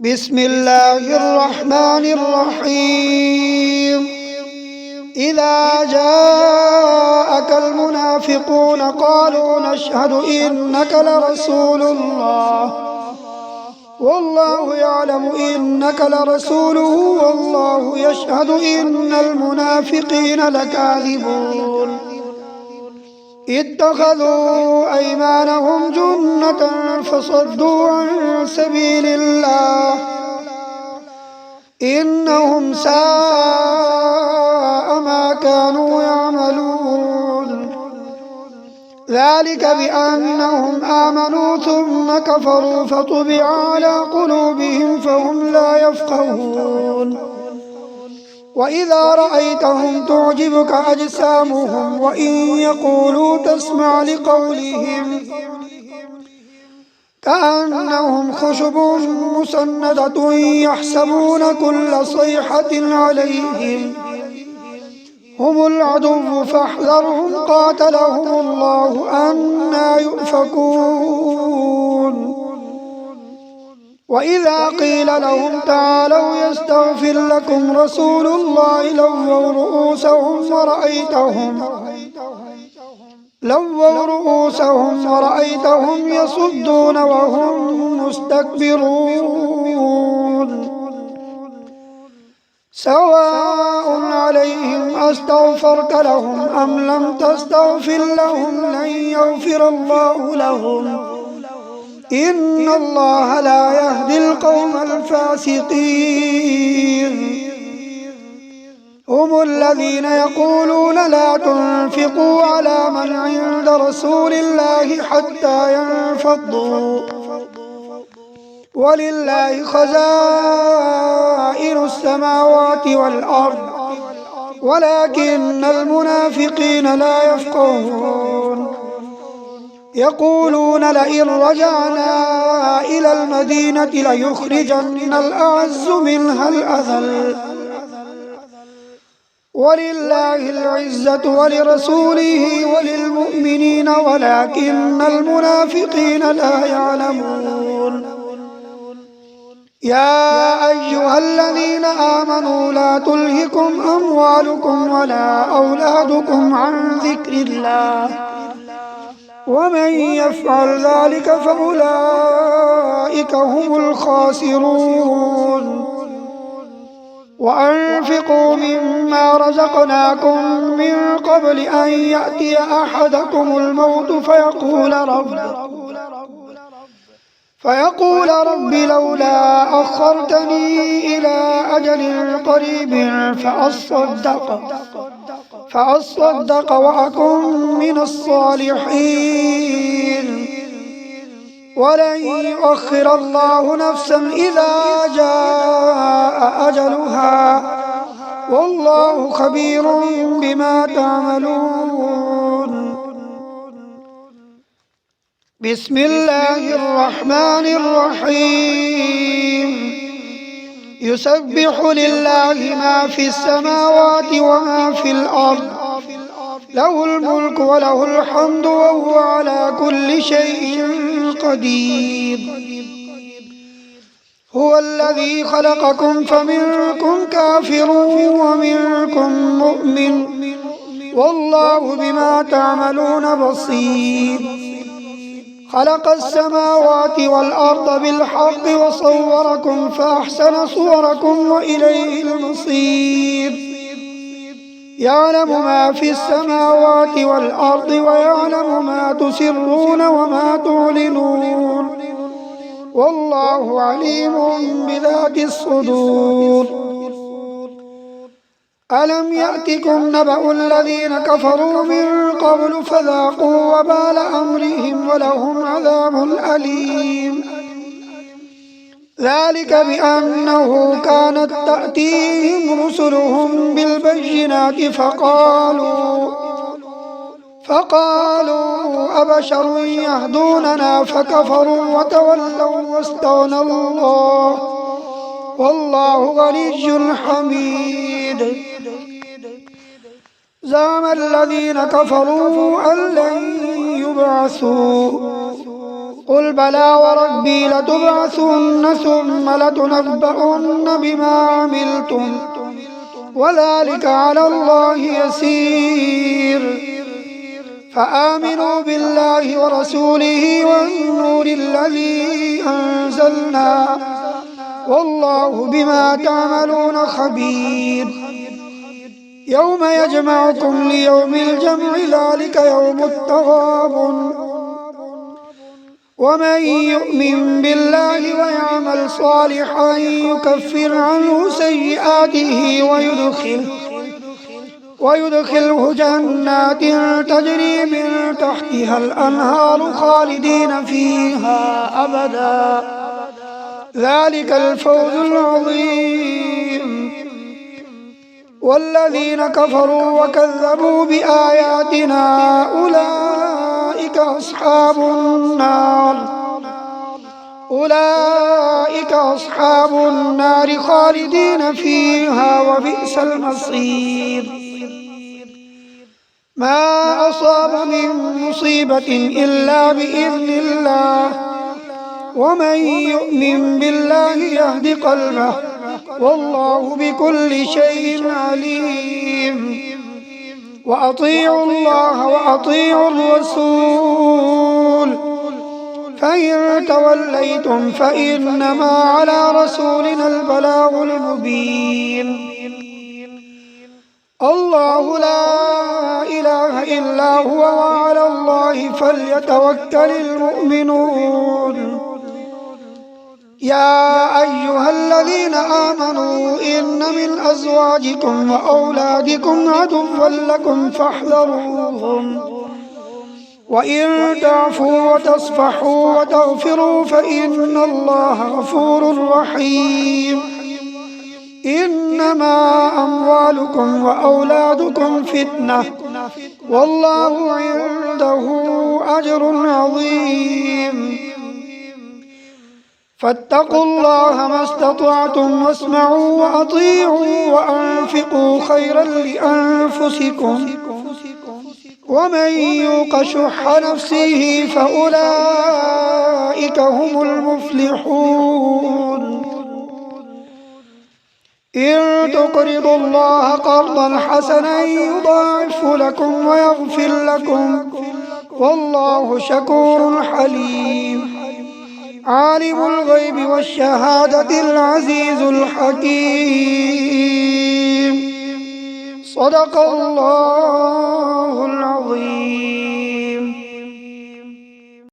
بسم الله الرحمن الرحيم. إذا جاءك المنافقون قالوا نشهد إنك لرسول الله والله يعلم إنك لرسوله والله يشهد إن المنافقين لكاذبون. اتخذوا أيمانهم جنة فصدوا عن سبيل الله إنهم ساء ما كانوا يعملون. ذلك بأنهم آمنوا ثم كفروا فطبع على قلوبهم فهم لا يفقهون. وإذا رأيتهم تعجبك أجسامهم وإن يقولوا تسمع لقولهم كأنهم خشب مسندة يحسبون كل صيحة عليهم هم العدو فاحذرهم قاتلهم الله أنى يؤفكون. وإذا قيل لهم تعالوا يستغفر لكم رسول الله لووا رؤوسهم ورأيتهم يصدون وهم مستكبرون. سواء عليهم أستغفرت لهم أم لم تستغفر لهم لن يغفر الله لهم إن الله لا يهدي القوم الفاسقين. هم الذين يقولون لا تنفقوا على من عند رسول الله حتى ينفضوا ولله خزائن السماوات والأرض ولكن المنافقين لا يفقهون. يقولون لئن رجعنا إلى المدينة ليخرجن الأعز منها الأذل ولله العزة ولرسوله وللمؤمنين ولكن المنافقين لا يعلمون. يا أيها الذين آمنوا لا تلهكم أموالكم ولا أولادكم عن ذكر الله ومن يفعل ذلك فأولئك هم الخاسرون. وأنفقوا مما رزقناكم من قبل أن يأتي أحدكم الموت فيقول رب لولا أخرتني إلى أجل قريب فأصدق وأكن من الصالحين. ولن يؤخر الله نفسا إذا جاء أجلها والله خبير بما تعملون. بسم الله الرحمن الرحيم. يسبح لله ما في السماوات وما في الأرض له الملك وله الحمد وهو على كل شيء قدير. هو الذي خلقكم فمنكم كافر ومنكم مؤمن والله بما تعملون بصير. خلق السماوات والأرض بالحق وصوركم فأحسن صوركم وإليه المصير. يعلم ما في السماوات والأرض ويعلم ما تسرون وما تعلنون والله عليم بذات الصدور. ألم يأتكم نبأ الذين كفروا من قبل فذاقوا وبال أمرهم ولهم عذاب أليم. ذلك بأنه كانت تأتيهم رسلهم بالبينات فقالوا أبشر يهدوننا فكفروا وتولوا واستغنى الله والله غني حميد. زعم الذين كفروا أن لن يبعثوا قل بلى وربي لتبعثن ثم لتنبؤن بما عملتم وذلك على الله يسير. فآمنوا بالله ورسوله والنور الذي أنزلنا والله بما تعملون خبير. يوم يجمعكم ليوم الجمع ذلك يوم التغابن. ومن يؤمن بالله ويعمل صالحا يكفر عنه سيئاته ويدخله جنات تجري من تحتها الأنهار خالدين فيها أبدا ذلك الفوز العظيم. والذين كفروا وكذبوا بآياتنا أولئك أصحاب النار خالدين فيها وبئس المصير. ما أصاب من مصيبة إلا بإذن الله ومن يؤمن بالله يهد قلبه والله بكل شيء عليم. وأطيعوا الله وأطيعوا الرسول فإن توليتم فإنما على رسولنا البلاغ المبين. الله لا إله إلا هو وعلى الله فليتوكل المؤمنون. يا أيها الذين آمنوا إن من أزواجكم وأولادكم عدوا لكم فاحذروهم وإن تعفوا وتصفحوا وتغفروا فإن الله غفور رحيم. إنما أموالكم وأولادكم فتنة والله عنده أجر عظيم. فاتقوا الله ما استطعتم واسمعوا وأطيعوا وأنفقوا خيرا لأنفسكم ومن يوق شح نفسه فأولئك هم المفلحون. إن تقرضوا الله قرضا حسنا يضاعف لكم ويغفر لكم والله شكور حليم. عالم الغيب والشهادة العزيز الحكيم. صدق الله العظيم.